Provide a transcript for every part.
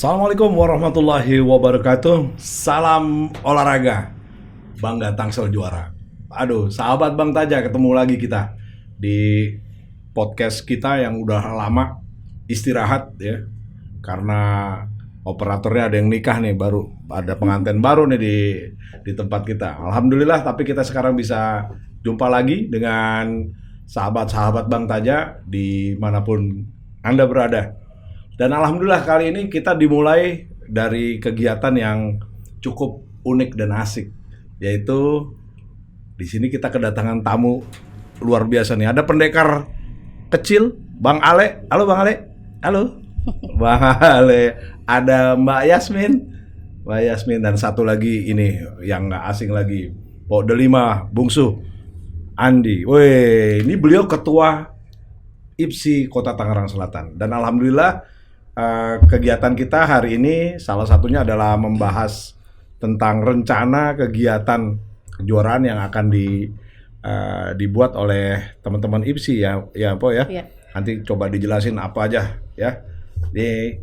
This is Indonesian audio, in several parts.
Assalamualaikum warahmatullahi wabarakatuh. Salam olahraga, bangga Tangsel juara. Aduh, sahabat Bang Taja, ketemu lagi kita di podcast kita yang udah lama istirahat ya, karena operatornya ada yang nikah nih, baru ada pengantin baru nih di tempat kita. Alhamdulillah, tapi kita sekarang bisa jumpa lagi dengan sahabat-sahabat Bang Taja dimanapun Anda berada. Dan alhamdulillah kali ini kita dimulai dari kegiatan yang cukup unik dan asik, yaitu di sini kita kedatangan tamu luar biasa nih. Ada pendekar kecil, Bang Ale. Halo Bang Ale. Halo. Bang Ale. Ada Mbak Yasmin dan satu lagi ini yang nggak asing lagi, Pok Delima Bungsu Andi. Weh, ini beliau ketua IPSI Kota Tangerang Selatan. Dan alhamdulillah kegiatan kita hari ini salah satunya adalah membahas tentang rencana kegiatan kejuaraan yang akan dibuat oleh teman-teman IPSI ya Po ya. Iya. Nanti coba dijelasin apa aja ya.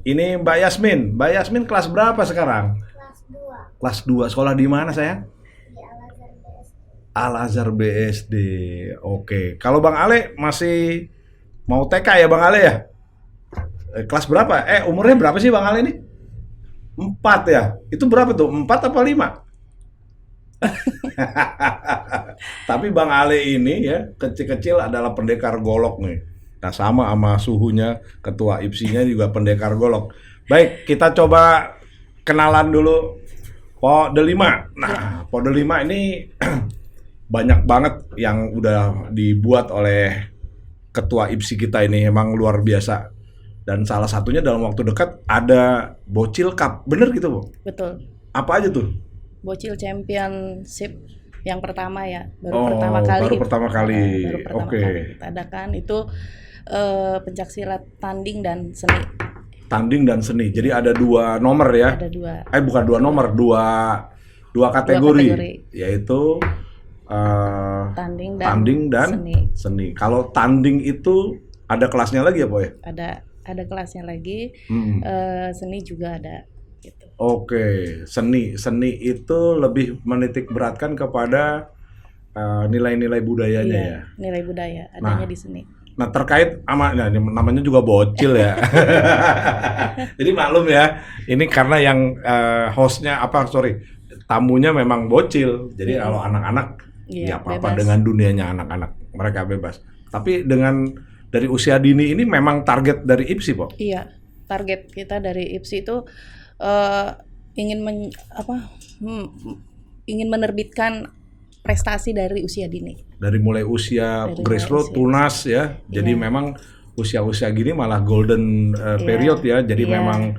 Ini Mbak Yasmin kelas berapa sekarang? Kelas 2. Sekolah di mana sayang? Di Al-Azhar BSD. Al-Azhar BSD. Oke. Kalau Bang Ale masih mau TK ya Bang Ale ya? Kelas berapa? Umurnya berapa sih Bang Ale ini? 4 ya? Itu berapa tuh? 4 apa 5? Tapi Bang Ale ini ya, kecil-kecil adalah pendekar golok nih. Nah sama suhunya, ketua IPSI-nya juga pendekar golok. Baik, kita coba kenalan dulu Pok Delima. Nah, Pok Delima ini banyak banget yang udah dibuat oleh ketua IPSI kita ini, emang luar biasa. Dan salah satunya dalam waktu dekat ada Bocil Cup, bener gitu Bu? Betul. Apa aja tuh? Bocil Championship yang pertama ya, Baru pertama kali. Oke. Kita adakan itu pencaksilat tanding dan seni. Tanding dan seni. Jadi ada 2 nomor ya? Ada 2. Bukan 2 nomor, 2 kategori. Yaitu tanding dan seni. Kalau tanding itu ada kelasnya lagi ya Po ya? Ada kelasnya lagi. Seni juga ada gitu. Oke, seni itu lebih menitik beratkan kepada nilai-nilai budayanya ya. Nilai budaya adanya di seni. Nah terkait sama namanya juga Bocil ya. Jadi maklum ya, ini karena yang tamunya memang Bocil. Jadi kalau anak-anak ya apa-apa dengan dunianya anak-anak, mereka bebas. Tapi dari usia dini ini memang target dari IPSI, Po? Iya, target kita dari IPSI itu ingin menerbitkan prestasi dari usia dini. Dari mulai usia grassroots, tunas ya. Jadi memang usia-usia gini malah golden period ya. Jadi memang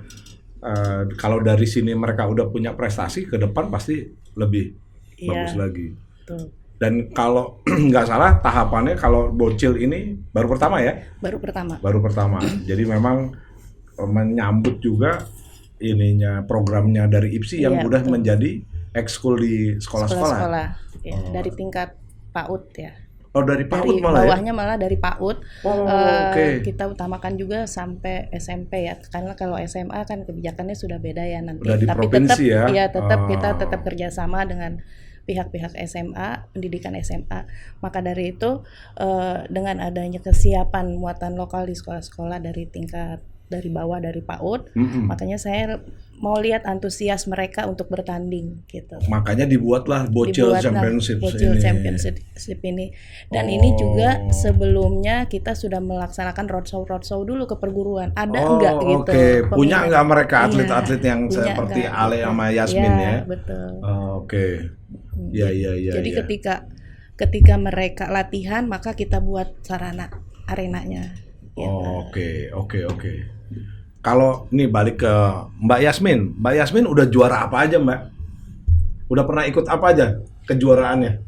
kalau dari sini mereka udah punya prestasi, ke depan pasti lebih bagus lagi. Betul. Dan kalau nggak salah tahapannya kalau Bocil ini baru pertama ya? Baru pertama. Jadi memang menyambut juga programnya dari IPSI yang udah menjadi ekskul di sekolah-sekolah. Ya, dari tingkat PAUD ya. Oh dari PAUD dari malah bawahnya malah dari PAUD. Kita utamakan juga sampai SMP ya. Karena kalau SMA kan kebijakannya sudah beda ya nanti. Udah di tapi provinsi kita tetap kerjasama dengan pihak-pihak SMA, pendidikan SMA. Maka dari itu dengan adanya kesiapan muatan lokal di sekolah-sekolah dari bawah dari PAUD, makanya saya mau lihat antusias mereka untuk bertanding gitu. Makanya dibuatlah Bocil Championship ini. Dan ini juga sebelumnya kita sudah melaksanakan roadshow dulu ke perguruan. Ada enggak gitu? Oke. Punya enggak mereka atlet-atlet yang seperti Ale sama Yasmin ya? Betul. Oke. Ya. Jadi ketika mereka latihan, maka kita buat sarana arenanya. Gitu. Oke. Kalau nih balik ke Mbak Yasmin udah juara apa aja Mbak? Udah pernah ikut apa aja kejuaraannya?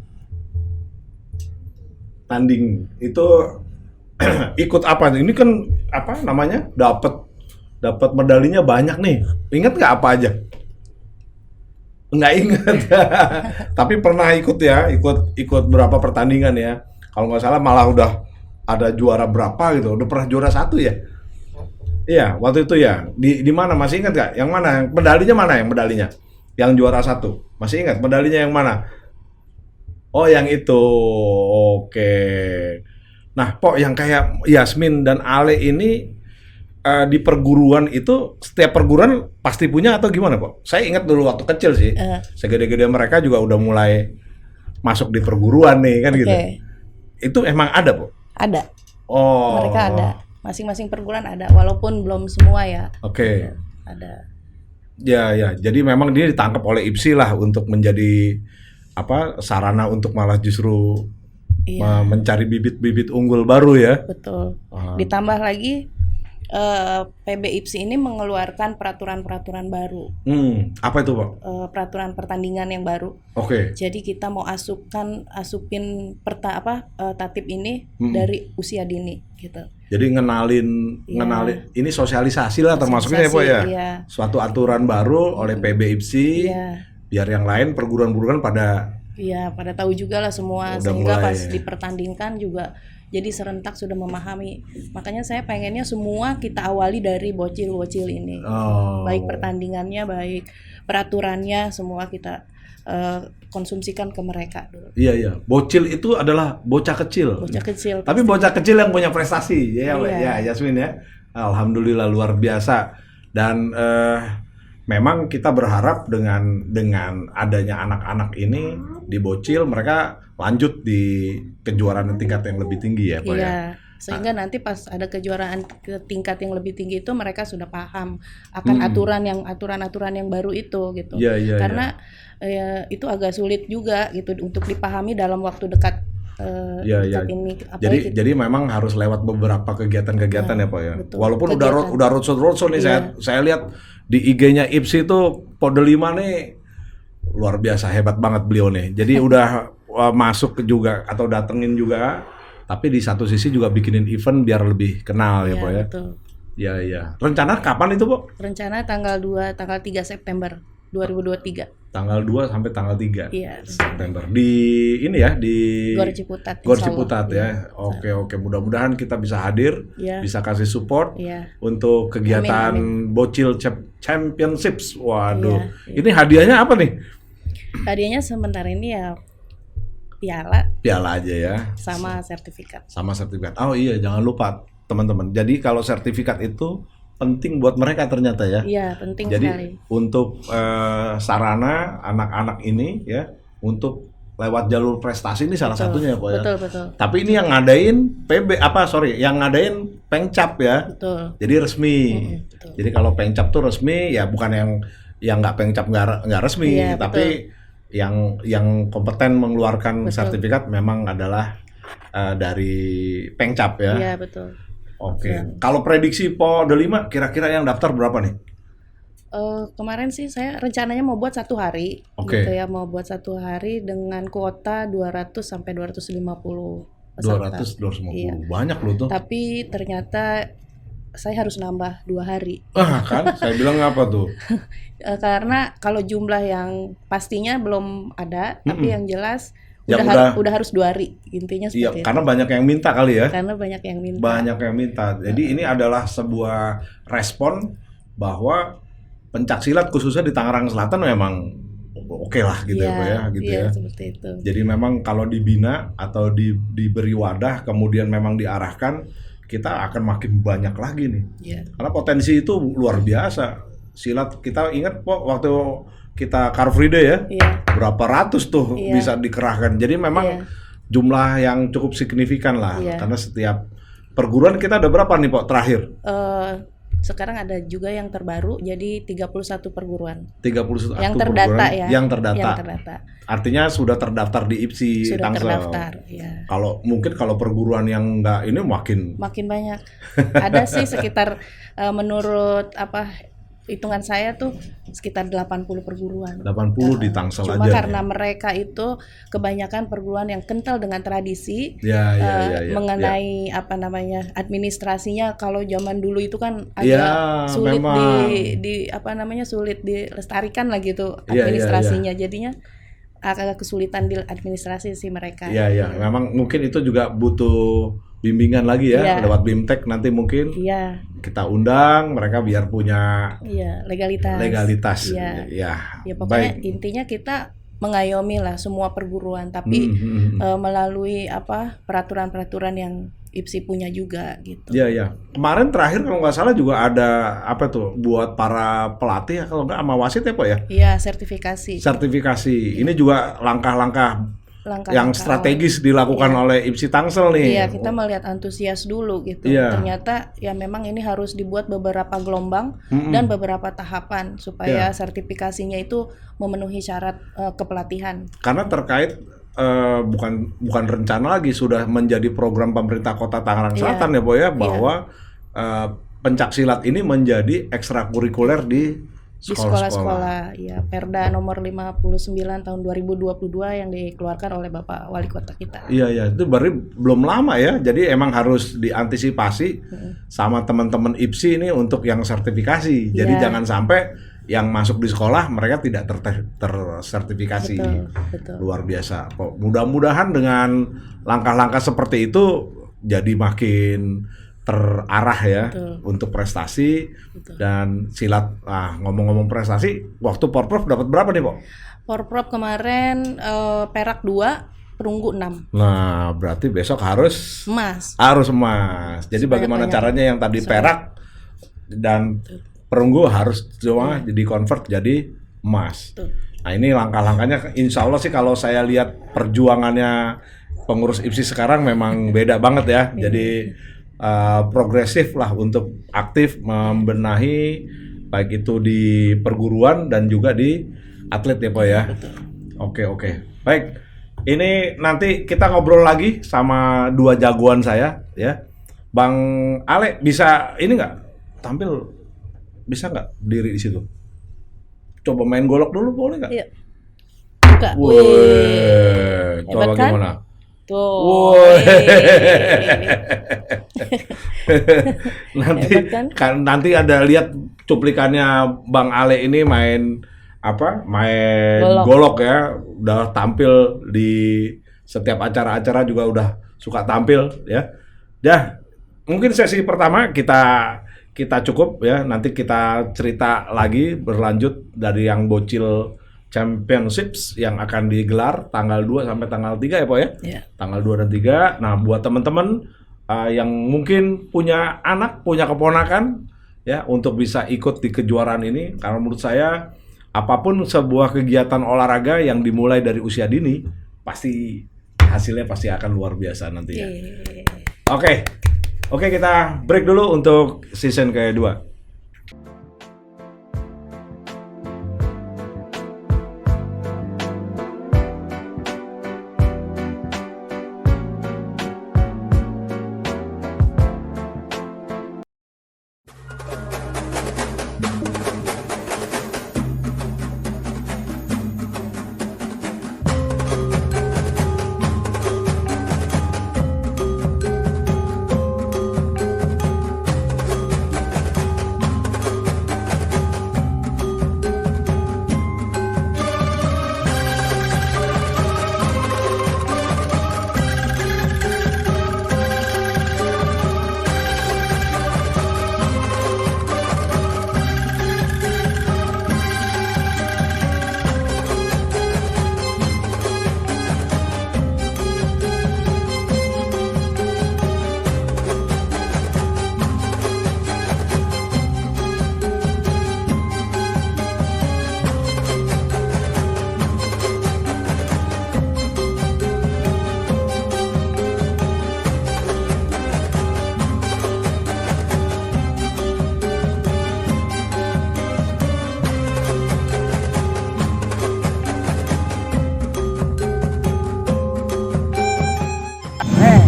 Tanding itu ikut apa? Ini kan dapat medalinya banyak nih. Ingat nggak apa aja? Nggak ingat. Tapi pernah ikut berapa pertandingan ya? Kalau nggak salah malah udah ada juara berapa gitu. Udah pernah juara 1 ya? Iya, waktu itu ya. Di mana masih ingat nggak? Yang mana? Medalinya mana yang medalinya? Yang juara 1. Masih ingat medalinya yang mana? Oh, yang itu. Oke. Nah, Pok, yang kayak Yasmin dan Ale ini di perguruan itu setiap perguruan pasti punya atau gimana, Pok? Saya ingat dulu waktu kecil sih. Segede-gede mereka juga udah mulai masuk di perguruan nih kan gitu. Oke. Itu emang ada, Pok? Ada. Oh. Mereka ada. Masing-masing perguruan ada, walaupun belum semua ya. Oke. Ada. Ya. Jadi memang dia ditangkap oleh IPSI lah untuk menjadi sarana untuk malah justru Iya, mencari bibit-bibit unggul baru ya. betul. Ah. Ditambah lagi PB IPSI ini mengeluarkan peraturan-peraturan baru, Apa itu, Pak? peraturan pertandingan yang baru. Oke. Jadi kita mau asupin tatip ini dari usia dini gitu. Jadi ngenalin ini sosialisasi lah termasuknya ya, Pak ya. Iya. Suatu aturan baru oleh PB IPSI Iya. biar yang lain perguruan-perguruan pada Iya, pada tahu juga lah semua, Udah sehingga mulai pas ya. dipertandingkan juga jadi serentak sudah memahami. Makanya saya pengennya semua kita awali dari bocil-bocil ini. Baik pertandingannya, baik peraturannya, semua kita konsumsikan ke mereka dulu. Iya. Bocil itu adalah bocah kecil. Bocah kecil. Tapi bocah kecil yang punya prestasi, ya, Iya. ya Yasmin ya. Alhamdulillah luar biasa. Dan memang kita berharap dengan adanya anak-anak ini di Bocil, mereka lanjut di kejuaraan tingkat yang lebih tinggi ya, Pak ya. Iya. Sehingga nanti pas ada kejuaraan ke tingkat yang lebih tinggi itu mereka sudah paham akan aturan-aturan yang baru itu gitu. Iya. Karena itu agak sulit juga gitu untuk dipahami dalam waktu dekat. Iya. Ini apalagi Jadi memang harus lewat beberapa kegiatan-kegiatan ya, Pak ya. betul. Walaupun Kegiatan. udah roadshow nih, Iya. saya lihat di IG-nya IPSI itu Pode 5 nih luar biasa, hebat banget beliau nih. Jadi udah masuk juga atau datengin juga, tapi di satu sisi juga bikinin event biar lebih kenal ya, Iya, Pak ya. betul. Iya. Rencana kapan itu, Pak? Rencana tanggal 3 September 2023. Tanggal 2 sampai tanggal 3 Iya. September. Di ini ya, di Gor Ciputat. Gor insya Allah. Ciputat ya. Iya. Oke. Mudah-mudahan kita bisa hadir, Iya. bisa kasih support Iya. untuk kegiatan Amin. Bocil Championships. Waduh. Iya. Ini hadiahnya apa nih? Hadiahnya sementara ini ya Piala aja ya. sama sertifikat. Sama sertifikat. Oh iya, jangan lupa teman-teman. Jadi kalau sertifikat itu penting buat mereka ternyata ya. Iya, penting Jadi sekali. untuk sarana anak-anak ini ya untuk lewat jalur prestasi ini salah satunya ya, Pak ya. Betul. Tapi ini yang ngadain yang ngadain Pengcap ya. Betul. Jadi resmi. Betul. Jadi kalau Pengcap tuh resmi ya, bukan yang nggak Pengcap nggak resmi, Iya, tapi yang kompeten mengeluarkan Betul. sertifikat memang adalah dari Pengcap ya. Iya, betul. Oke. Kalau prediksi Pode 5 kira-kira yang daftar berapa nih? Kemarin sih saya rencananya mau buat 1 hari, Oke. gitu ya, mau buat 1 hari dengan kuota 200 sampai 250 peserta. 250. Iya. Banyak loh tuh. Tapi ternyata saya harus nambah 2 hari. Kan saya bilang apa tuh? Karena kalau jumlah yang pastinya belum ada, tapi yang jelas Yang udah harus 2 hari, intinya Iya, seperti itu. karena banyak yang minta kali ya. Karena banyak yang minta. Banyak yang minta. Jadi ini adalah sebuah respon bahwa pencaksilat khususnya di Tangerang Selatan memang oke lah gitu ya, Pak ya, gitu iya, ya. seperti itu. Jadi memang kalau dibina atau diberi wadah kemudian memang diarahkan, kita akan makin banyak lagi nih. Iya. Karena potensi itu luar biasa. Silat kita ingat Pak waktu kita Car Free Day ya, Iya. berapa ratus tuh Iya. bisa dikerahkan. Jadi memang Iya. jumlah yang cukup signifikan lah. Iya. Karena setiap perguruan kita ada berapa nih Pak terakhir? Sekarang ada juga yang terbaru, jadi 31 perguruan. 31 Yang terdata perguruan ya. Yang terdata. Yang terdata. Artinya sudah terdaftar di IPSI Sudah Tangsel. terdaftar, ya. Kalau perguruan yang enggak ini Makin banyak. Ada sih sekitar menurut hitungan saya tuh sekitar 80 perguruan. 80 di Tangsel Cuma aja. karena mereka itu kebanyakan perguruan yang kental dengan tradisi, Ya. mengenai administrasinya. Kalau zaman dulu itu kan agak Ya, sulit memang. sulit dilestarikan lah gitu Iya, administrasinya. Jadinya agak kesulitan di administrasi sih mereka. Iya. Memang mungkin itu juga butuh bimbingan lagi ya, Iya. lewat BIMTEK nanti mungkin Iya, kita undang mereka biar punya iya, legalitas. legalitas. Iya. Ya, Ya pokoknya baik. intinya kita mengayomi lah semua perguruan, tapi melalui peraturan-peraturan yang IPSI punya juga gitu. Iya, iya. Kemarin terakhir kalau nggak salah juga ada apa tuh buat para pelatih ya, kalau nggak sama wasit ya Pak ya? Iya, sertifikasi. Sertifikasi. Ini juga langkah-langkah Langkah-langkah yang strategis dilakukan oleh IPSI Tangsel nih. Iya, kita melihat antusias dulu gitu. Iya. Ternyata ya memang ini harus dibuat beberapa gelombang dan beberapa tahapan supaya sertifikasinya itu memenuhi syarat kepelatihan. Karena terkait bukan rencana lagi, sudah menjadi program pemerintah Kota Tangerang Selatan ya Pak ya, bahwa pencak silat ini menjadi ekstrakurikuler di Di sekolah-sekolah, ya Perda nomor 59 tahun 2022 yang dikeluarkan oleh Bapak Wali Kota kita. Iya, iya, itu berarti belum lama ya. Jadi emang harus diantisipasi sama teman-teman IPSI ini untuk yang sertifikasi. Jadi jangan sampai yang masuk di sekolah mereka tidak tersertifikasi. Betul. Luar biasa. Mudah-mudahan dengan langkah-langkah seperti itu jadi makin terarah ya untuk prestasi dan silat. Ngomong-ngomong prestasi, waktu Porprov dapat berapa nih, Pak? Porprov kemarin perak 2, perunggu 6. Nah, berarti besok harus Emas. Jadi bagaimana caranya yang tadi perak dan perunggu harus cuma di-convert jadi emas. Nah, ini langkah-langkahnya insya Allah sih kalau saya lihat perjuangannya pengurus IPSI sekarang memang beda banget ya. Jadi progresif lah untuk aktif membenahi baik itu di perguruan dan juga di atlet ya Pak ya. Oke. Baik. Ini nanti kita ngobrol lagi sama dua jagoan saya ya. Bang Ale bisa ini nggak tampil, bisa nggak diri di situ? Coba main golok dulu boleh nggak? Iya. Buka. Wih, coba Hebat kan? gimana? Tuh. Woi. Nanti Hebat kan? nanti ada lihat cuplikannya Bang Ale ini main golok ya, udah tampil di setiap acara-acara juga udah suka tampil ya. Mungkin sesi pertama kita cukup ya, nanti kita cerita lagi berlanjut dari yang Bocil Championships yang akan digelar tanggal 2 sampai tanggal 3 ya Pak ya? Iya. Tanggal 2 dan 3. Nah, buat teman-teman yang mungkin punya anak, punya keponakan ya untuk bisa ikut di kejuaraan ini, karena menurut saya apapun sebuah kegiatan olahraga yang dimulai dari usia dini pasti hasilnya pasti akan luar biasa nantinya. Oke, kita break dulu untuk season kedua.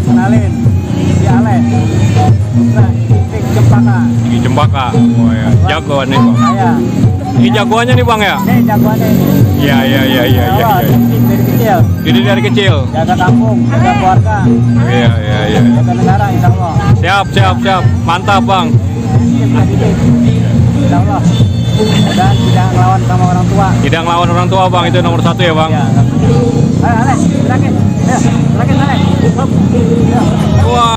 Kenalin, si Ale. Nah, ini Jembaka. Di Jembaka. Oh ya, jagoan nih Bang. Saya. Ini jagoannya nih Bang ya? Nih jagoannya ini. Iya. Awal, dari kecil. Jadi dari kecil. Jaga kampung, jaga keluarga, Iya. jaga negara, insya Allah. Siap. Mantap Bang. Insya Allah. Dan tidak ngelawan sama orang tua. Tidak ngelawan orang tua Bang, itu nomor 1 ya Bang. Ya. Ayo Ale, gerakin. Ayo, gerakin Ale. Hop. Ya. Wah.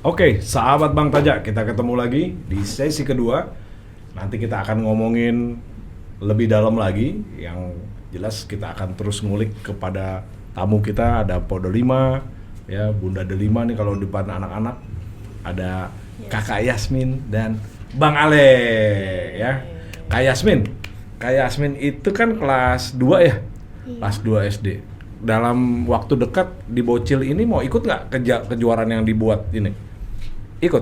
Oke, sahabat Bang Tajak, kita ketemu lagi di sesi kedua. Nanti kita akan ngomongin lebih dalam lagi. Yang jelas kita akan terus ngulik kepada tamu kita. Ada Po Delima, ya Bunda Delima nih kalau depan anak-anak. Ada Kakak Yasmin dan Bang Ale, ya. Kak Yasmin itu kan kelas 2 ya? Kelas 2 SD. Dalam waktu dekat di Bocil ini mau ikut nggak kejuaraan yang dibuat ini? Ikut?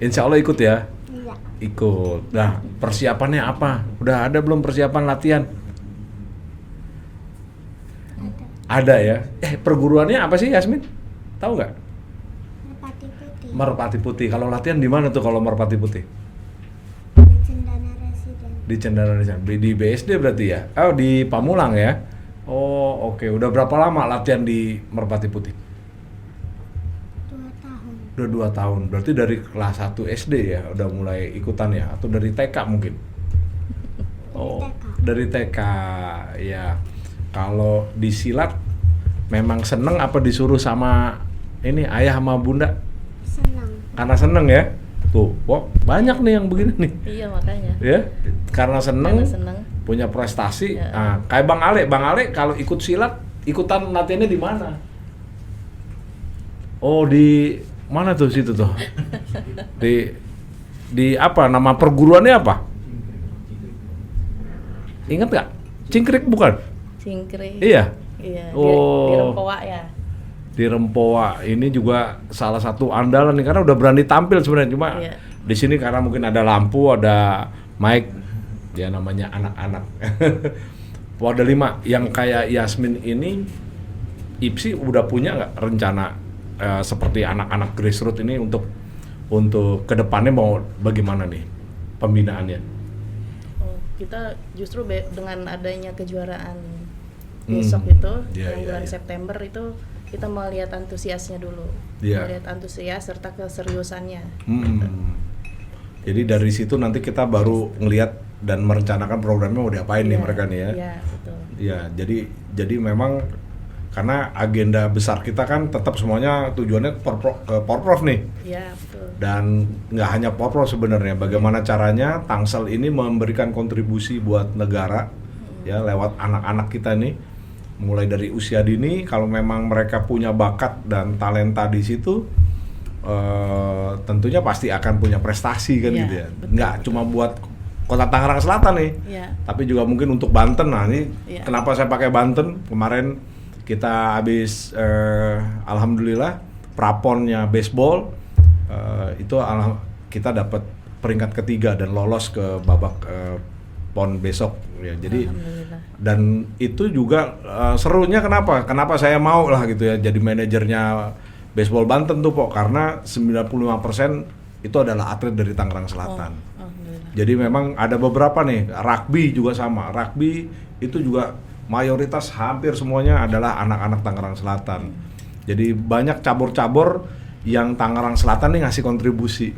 Insya Allah ikut ya? Iya. Ikut. Nah, persiapannya apa? Udah ada belum persiapan latihan? Ada ya? Perguruannya apa sih Yasmin? Tahu nggak? Merpati Putih. Merpati Putih. Kalau latihan di mana tuh kalau Merpati Putih? Di Cendana Residen. Di Cendana Residen. Di BSD berarti ya? Oh, di Pamulang ya? Oh, oke. Udah berapa lama latihan di Merpati Putih? 2 tahun. Udah 2 tahun. Berarti dari kelas 1 SD ya udah mulai ikutan ya? Atau dari TK mungkin? Oh, dari TK. Ya. Kalau di silat memang seneng apa disuruh sama ini ayah sama bunda? Senang. Karena seneng ya? Tuh, banyak nih yang begini nih. Iya makanya. Ya, karena seneng, Karena seneng. punya prestasi. Ya. Nah, kayak Bang Ale kalau ikut silat, ikutan latihannya di mana? Oh, di mana tuh situ tuh? di apa? Nama perguruannya apa? Ingat nggak? Cingkrik bukan? Cingkrik. Iya. Iya. Oh. Di Rempoa ya. Di Rempoa ini juga salah satu andalan nih karena udah berani tampil sebenarnya, cuma Iya. di sini karena mungkin ada lampu, ada mic, ya namanya anak-anak. Po Delima yang kayak Yasmin ini, IPSI udah punya nggak rencana seperti anak-anak grassroots ini untuk kedepannya mau bagaimana nih pembinaannya? Oh, kita justru dengan adanya kejuaraan besok itu Iya, yang iya, bulan iya. September itu kita melihat antusiasnya dulu, Iya. melihat antusias serta keseriusannya. Jadi dari situ nanti kita baru ngelihat dan merencanakan programnya mau diapain nih Iya, mereka nih ya. Iya betul. Iya, jadi memang karena agenda besar kita kan tetap semuanya tujuannya ke Porprov nih. Iya betul. Dan nggak hanya Porprov sebenarnya, bagaimana caranya Tangsel ini memberikan kontribusi buat negara ya lewat anak-anak kita nih, mulai dari usia dini. Kalau memang mereka punya bakat dan talenta di situ, tentunya pasti akan punya prestasi kan Iya, gitu ya. betul, Nggak cuma buat Kota Tangerang Selatan nih, Iya. tapi juga mungkin untuk Banten. Nah ini Iya. kenapa saya pakai Banten? Kemarin kita habis alhamdulillah praponnya baseball itu kita dapat peringkat ketiga dan lolos ke babak pon besok ya. Jadi Alhamdulillah. dan itu juga serunya kenapa saya mau lah gitu ya jadi manajernya baseball Banten tuh Po, karena 95% itu adalah atlet dari Tangerang Selatan. Alhamdulillah. Jadi memang ada beberapa nih, rugby juga sama. Rugby itu juga mayoritas hampir semuanya adalah anak-anak Tangerang Selatan. Jadi banyak cabur-cabur yang Tangerang Selatan nih ngasih kontribusi.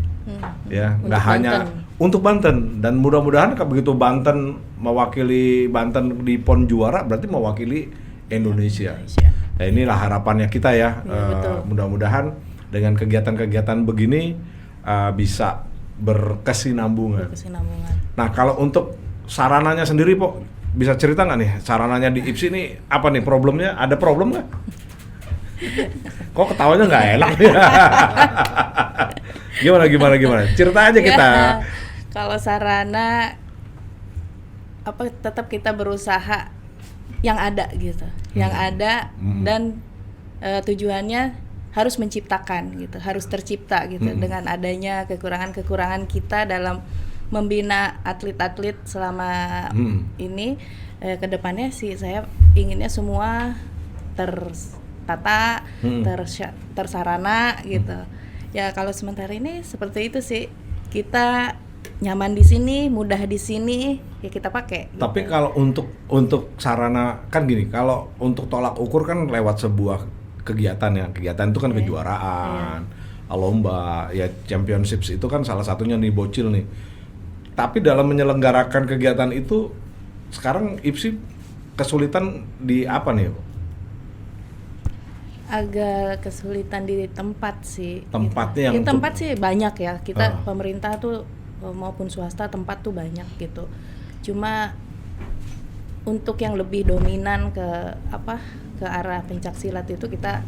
Ya, Untuk nggak hanya Banten. untuk Banten, dan mudah-mudahan begitu Banten mewakili Banten di PON juara berarti mewakili Indonesia. Nah, inilah harapannya kita ya. Iya, betul. Mudah-mudahan dengan kegiatan-kegiatan begini bisa berkesinambungan. Kesinambungan. Nah, kalau untuk sarananya sendiri, Po, bisa cerita nggak nih sarananya di IPSI ini apa nih problemnya? Ada problem nggak? Kok ketawanya nggak enak? Gimana? Cerita aja kita. Ya, kalau sarana tetap kita berusaha yang ada gitu, yang ada dan tujuannya harus menciptakan gitu, harus tercipta gitu dengan adanya kekurangan-kekurangan kita dalam membina atlet-atlet selama ini. Kedepannya sih saya inginnya semua tertata, tersarana gitu. Ya kalau sementara ini seperti itu sih, kita nyaman di sini, mudah di sini, ya kita pakai. Tapi gitu. kalau untuk sarana kan gini, kalau untuk tolak ukur kan lewat sebuah kegiatan ya, kegiatan itu kan kejuaraan, lomba, ya championships itu kan salah satunya nih Bocil nih. Tapi dalam menyelenggarakan kegiatan itu sekarang IPSI kesulitan di apa nih? agak kesulitan di tempat sih. Tempatnya gitu. yang Tempat sih banyak ya. Kita Ah. pemerintah tuh maupun swasta tempat tuh banyak gitu. Cuma untuk yang lebih dominan ke arah pencak silat itu kita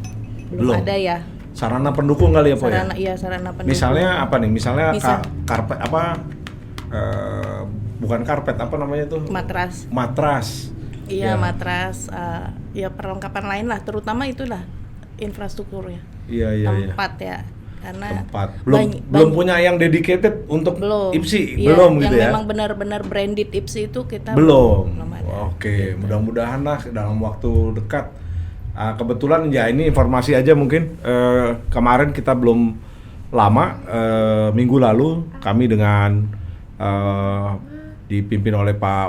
belum Belum. ada ya. sarana pendukung kali ya, Po ya? Sarana pendukung. Misalnya apa nih? Misalnya Bisa. karpet bukan karpet, apa namanya tuh? Matras. Matras. Ya. Iya, matras, ya perlengkapan lain lah, terutama itulah infrastrukturnya, Iya, iya, iya. tempat ya, karena Tempat. Belum punya yang dedicated untuk belum, IPSI, iya, belum gitu yang ya? memang benar-benar branded IPSI itu kita Belum. ada. Oke, mudah-mudahan lah dalam waktu dekat. Kebetulan ya ini informasi aja mungkin kemarin kita belum lama minggu lalu kami dengan dipimpin oleh Pak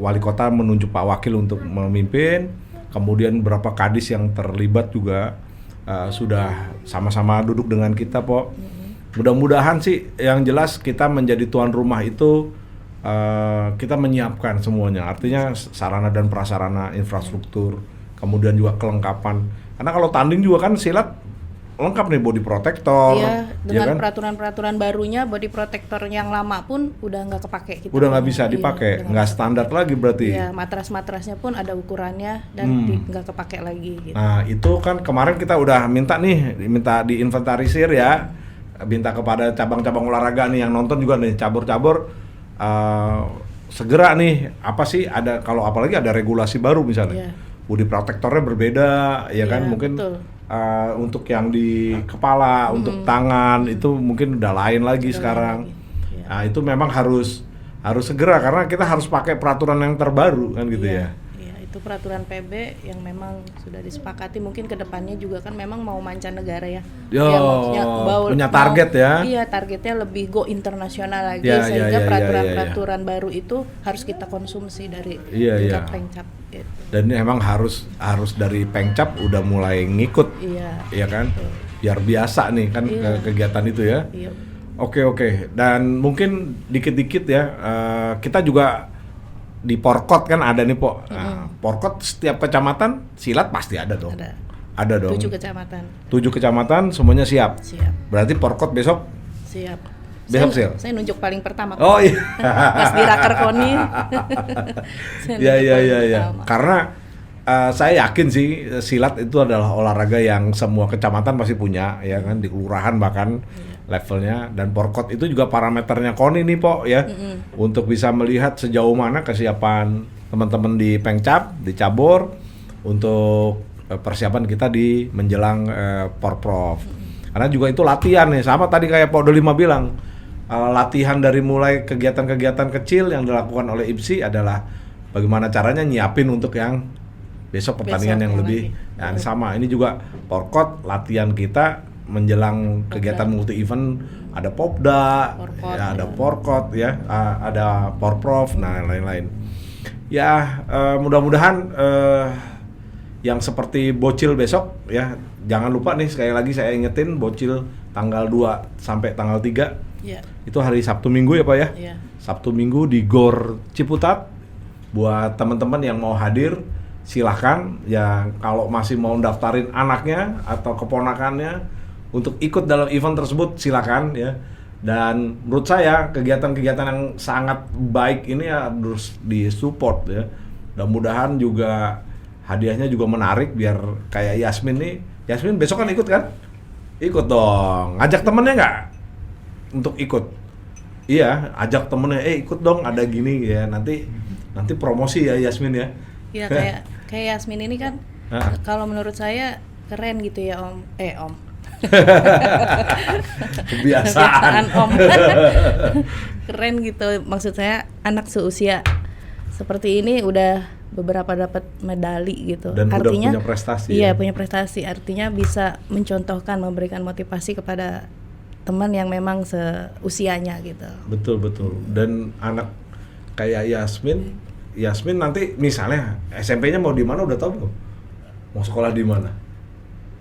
Wali Kota menunjuk Pak Wakil untuk memimpin, kemudian beberapa kadis yang terlibat juga sudah sama-sama duduk dengan kita, Po. Mudah-mudahan sih yang jelas kita menjadi tuan rumah itu kita menyiapkan semuanya, artinya sarana dan prasarana infrastruktur, kemudian juga kelengkapan. Karena kalau tanding juga kan silat lengkap nih, body protector, Iya, ya dengan kan? peraturan-peraturan barunya body protector yang lama pun udah nggak kepake. Kita Udah nggak punya. bisa Iya, dipakai, udah nggak standar lagi berarti. Iya, matras-matrasnya pun ada ukurannya dan nggak kepake lagi. Gitu. Nah itu kan kemarin kita udah minta diinventarisir ya, minta kepada cabang-cabang olahraga nih yang nonton juga nih, cabur-cabur segera nih apa sih ada, kalau apalagi ada regulasi baru misalnya. Iya. Body protectornya berbeda, ya kan, Iya, mungkin betul. untuk yang di kepala, untuk tangan itu mungkin udah lain lagi Udah sekarang. lain lagi. Iya. Nah itu memang harus segera karena kita harus pakai peraturan yang terbaru kan gitu Iya, ya. iya, itu peraturan PB yang memang sudah disepakati, mungkin kedepannya juga kan memang mau mancanegara ya. Yo, Maksudnya punya target ya. Iya, targetnya lebih go internasional lagi, Ya, ya, sehingga ya, ya, peraturan-peraturan baru itu harus kita konsumsi dari Iya, tingkat iya. Pengcap. Gitu. Dan emang harus dari Pengcap udah mulai ngikut, Iya. ya kan? Betul. Biar biasa nih kan Iya. kegiatan itu ya. Iya. Oke. Dan mungkin dikit-dikit ya, kita juga di Porkot kan ada nih, Po. Nah, Porkot setiap kecamatan silat pasti ada dong. Ada dong. 7 kecamatan. 7 kecamatan semuanya siap. Siap. Berarti Porkot besok. Siap. Besok, Sil? Saya nunjuk paling pertama. Oh iya. Pas di Raker Koni. Saya Ya. nunjuk paling pertama. Karena saya yakin sih silat itu adalah olahraga yang semua kecamatan pasti punya, ya kan, di kelurahan bahkan levelnya. Dan Porkot itu juga parameternya KONI nih, Po, ya. Untuk bisa melihat sejauh mana kesiapan teman-teman di Pengcap, di cabur untuk persiapan kita di menjelang Porprov. Karena juga itu latihan nih, sama tadi kayak Pak Dolima bilang. Latihan dari mulai kegiatan-kegiatan kecil yang dilakukan oleh IPSI adalah bagaimana caranya nyiapin untuk yang besok pertandingan yang lebih lagi. sama. Ini juga Porkot latihan kita menjelang kegiatan multi event, ada Popda, Porkot, ya, ada Porkot ya, ada Porprov, nah lain-lain. Ya mudah-mudahan yang seperti bocil besok ya, jangan lupa nih sekali lagi saya ingetin, bocil tanggal 2 sampai tanggal 3. Iya. Itu hari Sabtu Minggu ya, Pak ya? Iya. Sabtu Minggu di Gor Ciputat. Buat teman-teman yang mau hadir, silahkan. Ya kalau masih mau daftarin anaknya atau keponakannya untuk ikut dalam event tersebut, silahkan ya. Dan menurut saya kegiatan-kegiatan yang sangat baik ini ya harus disupport ya. Mudah-mudahan juga hadiahnya juga menarik biar kayak Yasmin nih. Yasmin besok kan ikut kan? Ikut dong. Ngajak temennya nggak? Untuk ikut. Iya, ajak temennya, ikut dong, ada gini ya. Nanti promosi ya Yasmin ya. Iya, kayak Yasmin ini kan kalau menurut saya keren gitu ya, Om. Om. Kebiasaan. Om. Keren gitu. Maksud saya anak seusia seperti ini udah beberapa dapat medali gitu. Dan artinya udah punya prestasi. Iya, ya? punya prestasi. Artinya bisa mencontohkan, memberikan motivasi kepada teman yang memang seusianya gitu. Betul. Dan anak kayak Yasmin nanti misalnya SMP-nya mau di mana udah tahu belum? Mau sekolah di mana?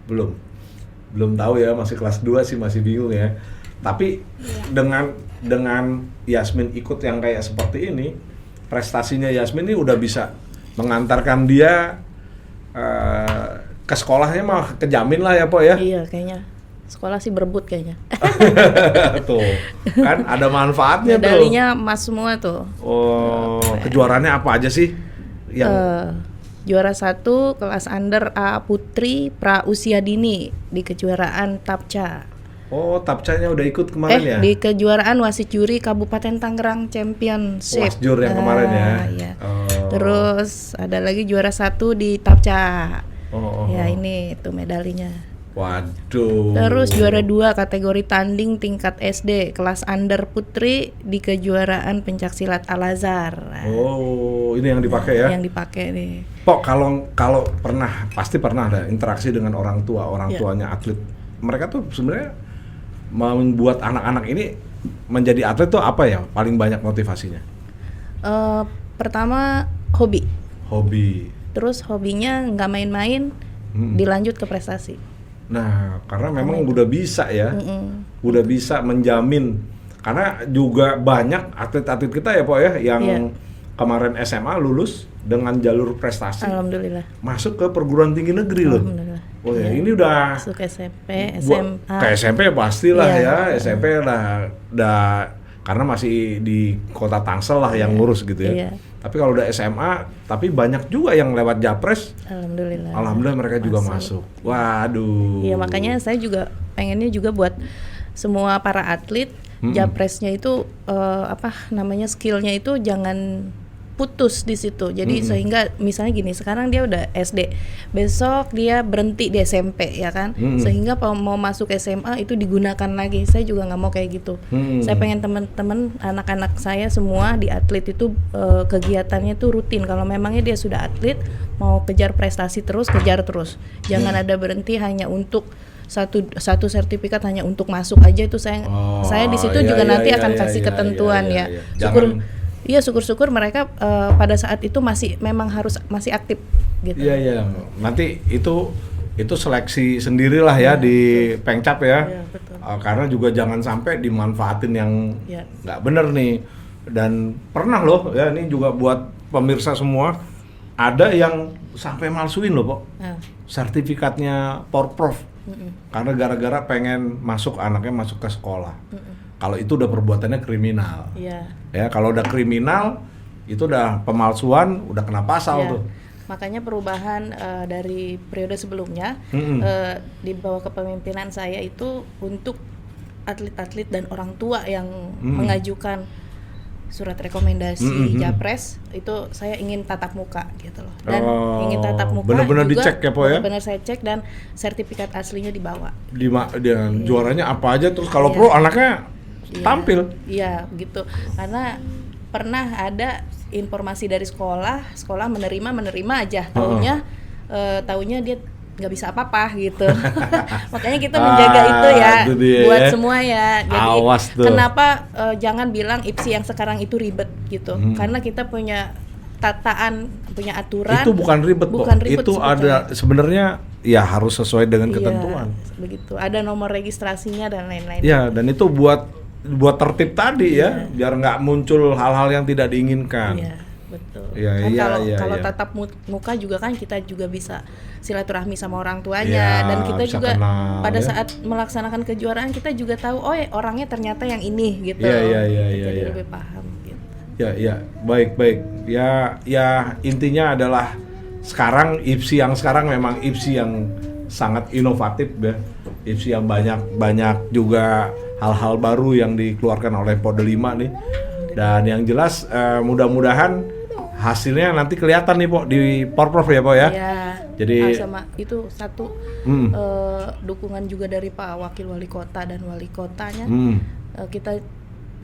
Belum tahu ya, masih kelas 2 sih, masih bingung ya. Tapi dengan Yasmin ikut yang kayak seperti ini, prestasinya Yasmin ini udah bisa mengantarkan dia ke sekolahnya mah kejamin lah ya, Po ya. Iya, kayaknya sekolah sih berebut kayaknya. Tuh, kan ada manfaatnya tuh. Medalinya emas semua tuh. Oh, kejuaraannya apa aja sih? Yang Juara 1 kelas under A putri pra usia dini di kejuaraan Tapca. Oh, Tapcanya udah ikut kemarin ya? Di kejuaraan wasit juri Kabupaten Tangerang Championship. Wasjur yang kemarin ya. Iya. Oh. Terus ada lagi juara 1 di Tapca. Oh. Ya ini tuh medalinya. Waduh. Terus juara 2 kategori tanding tingkat SD kelas under putri di kejuaraan pencaksilat Al-Azhar. Nah, Oh, ini yang dipakai ya? yang dipakai nih. Pok, kalau pernah, pasti pernah ada interaksi dengan orang Iya. tuanya atlet. Mereka tuh sebenarnya membuat anak-anak ini menjadi atlet tuh apa ya? Paling banyak motivasinya? Pertama hobi. Hobi. Terus hobinya nggak main-main, dilanjut ke prestasi. Nah, karena memang udah bisa ya, udah bisa menjamin. Karena juga banyak atlet-atlet kita ya, Pok ya, yang Iya. kemarin SMA lulus dengan jalur prestasi, Alhamdulillah. masuk ke perguruan tinggi negeri loh. Alhamdulillah. Oh ya, Iya. ini udah Masuk SMP, gua- SMA. ke SMP pastilah Iya. ya, SMP lah, karena masih di kota Tangsel lah yang ngurus gitu ya. Iya. Tapi kalau udah SMA, tapi banyak juga yang lewat Japres. Alhamdulillah. Alhamdulillah mereka juga masuk. Waduh. Iya, makanya saya juga pengennya juga buat semua para atlet Japresnya itu skillnya itu jangan putus di situ. Jadi sehingga misalnya gini, sekarang dia udah SD, besok dia berhenti di SMP ya kan, sehingga mau masuk SMA itu digunakan lagi. Saya juga nggak mau kayak gitu. Saya pengen teman-teman anak-anak saya semua di atlet itu kegiatannya tuh rutin. Kalau memangnya dia sudah atlet, mau kejar prestasi terus, kejar terus. Jangan ada berhenti hanya untuk satu sertifikat hanya untuk masuk aja. Itu saya di situ iya, juga iya, nanti iya, akan iya, kasih iya, ketentuan iya, ya. iya. Syukur-syukur mereka pada saat itu memang harus masih aktif gitu. Iya iya, nanti itu seleksi sendirilah ya di Pengcap ya. Iya, betul. Karena juga jangan sampai dimanfaatin yang Iya. nggak bener nih. Dan pernah loh ya, ini juga buat pemirsa semua, ada yang sampai malsuin loh, Pok, Nah, sertifikatnya Porprov. Karena gara-gara pengen anaknya masuk ke sekolah. Kalau itu udah perbuatannya kriminal. iya. Ya, kalau udah kriminal itu udah pemalsuan, udah kena pasal Iya. tuh. Makanya perubahan dari periode sebelumnya di bawah kepemimpinan saya itu untuk atlet-atlet dan orang tua yang mengajukan surat rekomendasi Japres itu saya ingin tatap muka gitu loh. Dan ingin tatap muka bener-bener juga, dicek ya, Po ya? bener-bener saya cek dan sertifikat aslinya dibawa. Juaranya apa aja, terus kalau Iya. pro anaknya Iya. tampil. Iya, gitu. Karena pernah ada informasi dari sekolah menerima aja, taunya dia nggak bisa apa-apa gitu. Makanya kita menjaga itu ya itu dia buat ya. semua ya. Jadi Awas tuh. kenapa jangan bilang IPSI yang sekarang itu ribet gitu. Karena kita punya tataan, punya aturan. Itu bukan ribet, Pok. Bukan ribet Itu ada sebenarnya ya harus sesuai dengan Iya, ketentuan. begitu. Ada nomor registrasinya dan lain-lain. Ya, dan itu buat tertib tadi ya, biar nggak muncul hal-hal yang tidak diinginkan. Iya, betul. Iya, Kan iya, kalau iya, kalau iya. tatap muka juga kan kita juga bisa silaturahmi sama orang tuanya Iya, dan kita bisa juga kenal, pada ya. saat melaksanakan kejuaraan kita juga tahu orangnya ternyata yang ini gitu. Iya, iya, iya, Jadi iya, iya. lebih paham gitu. Ya, baik. Ya intinya adalah sekarang IPSI yang sekarang memang IPSI yang sangat inovatif ya. IPSI yang banyak juga hal-hal baru yang dikeluarkan oleh Pode 5 nih. Dan yang jelas mudah-mudahan hasilnya nanti kelihatan nih, Pok, di Porprov ya, Pok ya. Iya. Jadi- sama itu satu dukungan juga dari Pak Wakil Wali Kota dan Wali Kotanya. Kita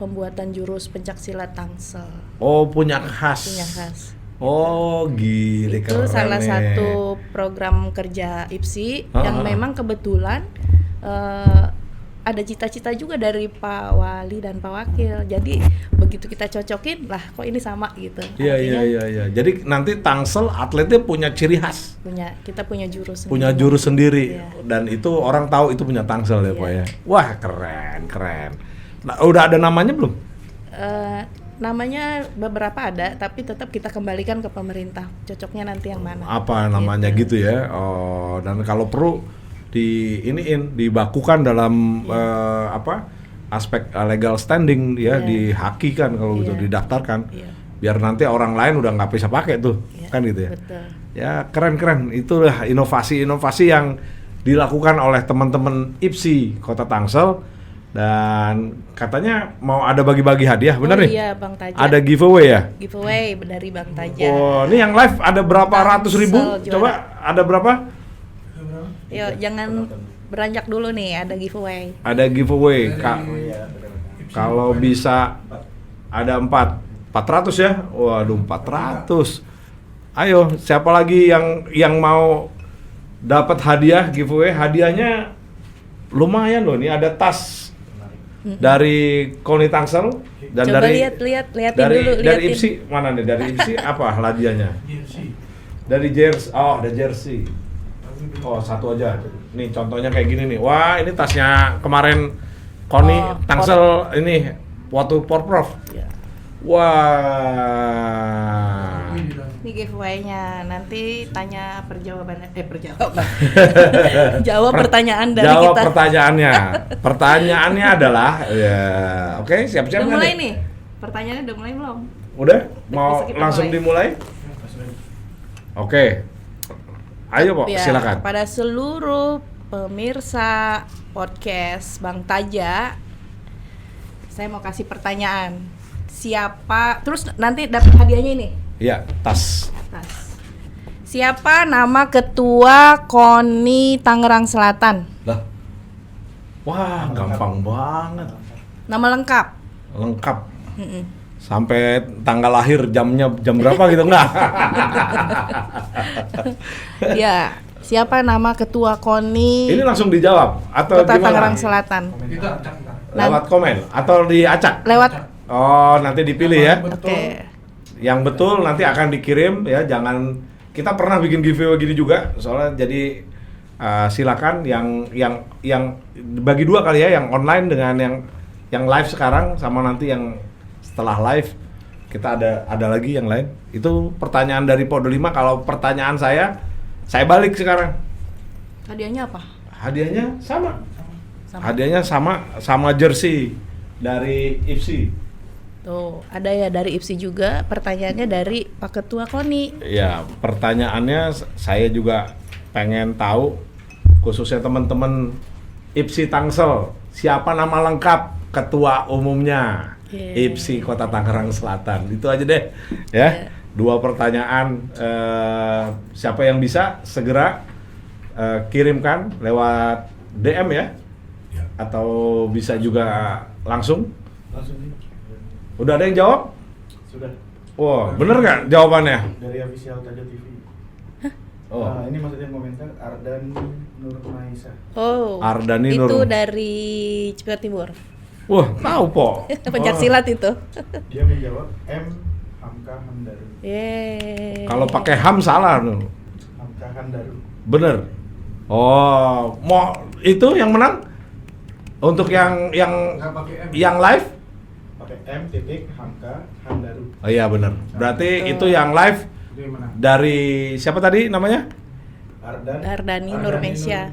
pembuatan jurus pencaksilat Tangsel Oh, punya khas. punya khas. Oh, gile, Itu keren salah nih. satu program kerja IPSI yang memang kebetulan ada cita-cita juga dari Pak Wali dan Pak Wakil. Jadi begitu kita cocokin lah, kok ini sama gitu. Iya. Artinya Jadi nanti Tangsel atletnya punya ciri khas, kita punya jurus punya sendiri. jurus sendiri, Iya. dan itu orang tahu itu punya Tangsel ya, Iya. Pak ya. Wah, keren. Nah, udah ada namanya belum? Namanya beberapa ada, tapi tetap kita kembalikan ke pemerintah. Cocoknya nanti yang mana? Apa namanya gitu ya. Oh, dan kalau perlu dibakukan dalam aspek legal standing ya, dihakikan kalau gitu, didaftarkan. Biar nanti orang lain udah nggak bisa pakai tuh. Kan gitu ya. Betul. Ya, keren. Itulah inovasi-inovasi yang dilakukan oleh teman-teman IPSI Kota Tangsel. Dan katanya mau ada bagi-bagi hadiah, bener nih? Iya, Bang Taja. Ada giveaway ya? Giveaway dari Bang Taja. Oh, ini yang live ada berapa ratus ribu? Tangsel Coba juara. ada berapa? Yuk, jangan beranjak dulu nih, ada giveaway. Ada giveaway. Kalau bisa ada 400 ya? Waduh, 400. Ayo, siapa lagi yang mau dapat hadiah giveaway? Hadiahnya lumayan loh. Ini ada tas dari KONI Tangsel dan Coba dari liatin dari dulu, dari liatin. IPSI mana nih? Dari IPSI apa hadiahnya? Dari jersey. Oh, ada jersey. Oh, satu aja. Nih contohnya kayak gini nih. Wah, ini tasnya kemarin KONI Tangsel ini waktu Porprov. Ya. Wah. Ini giveaway-nya. Nanti tanya jawab pertanyaan dari Jawab kita. pertanyaannya. Pertanyaannya adalah ya, oke, siap-siap Udah nggak mulai nih? nih. Pertanyaannya udah mulai belum? Udah? Mau Bisa kita langsung mulai. dimulai? Oke. Ayo, Pok, Ya, silakan. kepada seluruh pemirsa podcast Bang Taja, saya mau kasih pertanyaan. Siapa? Terus nanti dapat hadiahnya ini. Iya, tas. Siapa nama ketua KONI Tangerang Selatan? Lah. Wah, gampang banget. Nama lengkap. Lengkap. Sampai tanggal lahir jam berapa gitu enggak? Ya, siapa nama ketua KONI Ini langsung dijawab atau Kota gimana? Tangerang Selatan? Lewat komen atau diacak? Lewat. Oh, nanti dipilih ya. Oke. Yang betul nanti akan dikirim ya, jangan, kita pernah bikin giveaway gini juga soalnya, jadi silakan yang bagi dua kali ya, yang online dengan yang live sekarang, sama nanti yang setelah live kita ada lagi yang lain. Itu pertanyaan dari Podo 5. Kalau pertanyaan saya balik sekarang. Hadiahnya apa? Hadiahnya sama. Hadiahnya sama jersey dari IPSI. Tuh, ada ya dari IPSI juga. Pertanyaannya dari Pak Ketua KONI. Ya, pertanyaannya saya juga pengen tahu, khususnya teman-teman IPSI Tangsel, siapa nama lengkap ketua umumnya IPSI Kota Tangerang Selatan. Itu aja deh ya. Dua pertanyaan, siapa yang bisa segera kirimkan lewat DM ya, atau bisa juga langsung. Udah ada yang jawab? Sudah. Wah, bener nggak jawabannya? Dari official Taja TV. Oh. Nah, ini maksudnya komentar Ardan Nur Maisa. Oh, Ardani itu Nur. dari Ciputat Timur. Wah, tahu po. Pencak silat itu. Dia menjawab M. Hamka Handaru. Yeay. Kalau pakai ham salah tuh. Hamka Handaru. Bener. Oh, mau itu yang menang? Untuk yang Nggak pakai M. yang live? Pakai M titik Hamka Handaru. Oh iya bener. Berarti itu yang live Itu yang mana? dari siapa tadi namanya? Ardani Nur Meisya.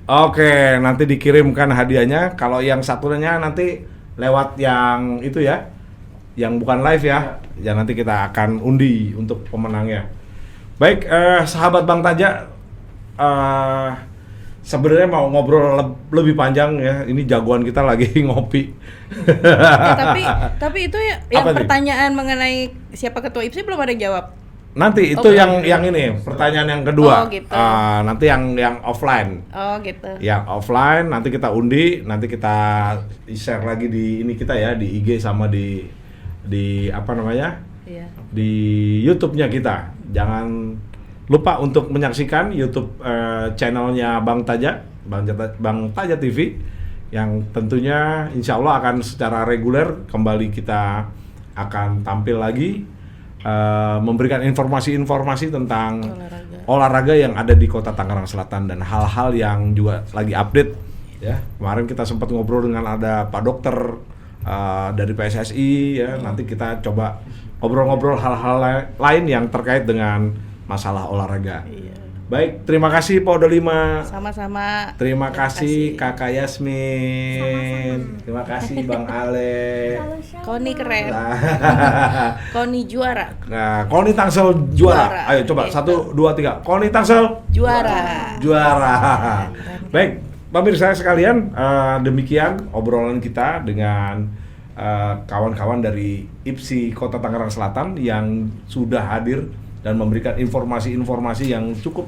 Oke, nanti dikirimkan hadiahnya. Kalau yang satunya nanti lewat yang itu ya, yang bukan live ya. Ya nanti kita akan undi untuk pemenangnya. Baik, sahabat Bang Taja, sebenarnya mau ngobrol lebih panjang ya. Ini jagoan kita lagi ngopi. Tapi itu ya, yang Apa nih? pertanyaan mengenai siapa ketua IPSI belum ada yang jawab. Nanti itu yang ini pertanyaan yang kedua. Oh, gitu. Nanti yang offline. Oh gitu. Yang offline nanti kita undi, nanti kita share lagi di ini kita ya, di IG sama di apa namanya? Iya. Di YouTube-nya kita. Jangan lupa untuk menyaksikan YouTube channelnya Bang Taja, Bang Taja TV, yang tentunya insya Allah akan secara reguler kembali kita akan tampil lagi, memberikan informasi-informasi tentang olahraga yang ada di Kota Tangerang Selatan dan hal-hal yang juga lagi update ya. Kemarin kita sempat ngobrol dengan ada Pak Dokter dari PSSI ya. Nanti kita coba ngobrol-ngobrol hal-hal lain yang terkait dengan masalah olahraga. Baik, terima kasih Pak Dolima. Sama-sama. Terima kasih Kakak Yasmin. Terima kasih Bang Ale. Koni keren. Koni juara. Nah, Koni Tangsel juara. Ayo coba 1, 2, 3. Koni Tangsel Juara. juara. Baik, pemirsa sekalian, demikian obrolan kita dengan kawan-kawan dari IPSI Kota Tangerang Selatan yang sudah hadir dan memberikan informasi-informasi yang cukup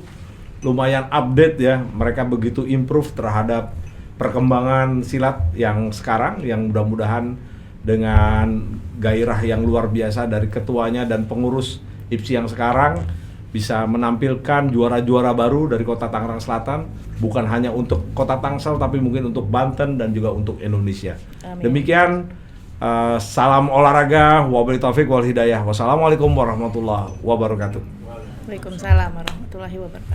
lumayan update ya. Mereka begitu improve terhadap perkembangan silat yang sekarang, yang mudah-mudahan dengan gairah yang luar biasa dari ketuanya dan pengurus IPSI yang sekarang bisa menampilkan juara-juara baru dari Kota Tangerang Selatan, bukan hanya untuk Kota Tangsel tapi mungkin untuk Banten dan juga untuk Indonesia. Amin. Demikian, salam olahraga, wabillahi taufiq wal hidayah. Wassalamualaikum warahmatullahi wabarakatuh. Waalaikumsalam warahmatullahi wabarakatuh.